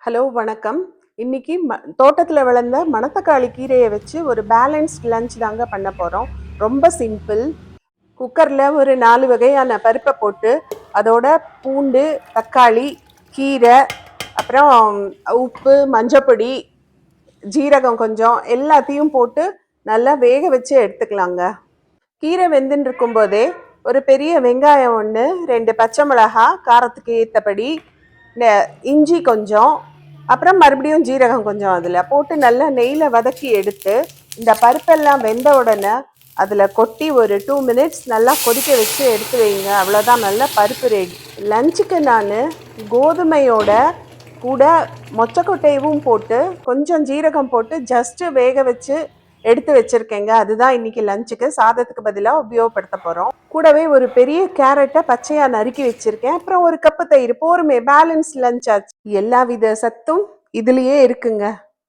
Hello வணக்கம். இன்னைக்கு தோட்டத்துல விளைந்த மணத்தக்காளி கீரையை வச்சு ஒரு பேலன்ஸ்ட் லஞ்ச் தாங்க பண்ண போறோம். ரொம்ப சிம்பிள். குக்கர்ல ஒரு 4 வகையான பருப்பை போட்டு அதோட பூண்டு, தக்காளி, கீரை, அப்புறம் உப்பு, மஞ்சப்பொடி, ஜீரகம் கொஞ்சம் எல்லாத்தையும் போட்டு நல்லா வேக வச்சு எடுத்துக்கலாங்க. கீரை வெந்துன்னு இருக்கும்போதே ஒரு பெரிய வெங்காயம் ஒன்று, 2 பச்சை மிளகா காரத்துக்கு ஏற்றபடி, இஞ்சி கொஞ்சம், அப்புறம் மறுபடியும் ஜீரகம் கொஞ்சம் அதில் போட்டு நல்லா நெய்யில் வதக்கி எடுத்து இந்த பருப்பெல்லாம் வெந்த உடனே அதில் கொட்டி ஒரு 2 மினிட்ஸ் நல்லா கொதிக்க வச்சு எடுத்து வைங்க. அவ்வளோதான், நல்ல பருப்பு ரெடி. லஞ்சுக்கு நான் கோதுமையோட கூட மொச்சக்கொட்டையும் போட்டு கொஞ்சம் ஜீரகம் போட்டு ஜஸ்ட்டு வேக வச்சு எடுத்து வச்சிருக்கேங்க. அதுதான் இன்னைக்கு லஞ்சுக்கு சாதத்துக்கு பதிலாக உபயோகப்படுத்த போகிறோம். கூடவே ஒரு பெரிய கேரட்டை பச்சையாக நறுக்கி வச்சிருக்கேன். அப்புறம் ஒரு கப்பு தயிர் போருமே, பேலன்ஸ் லஞ்ச் ஆச்சு. எல்லா வித சத்தும் இதுலேயே இருக்குங்க.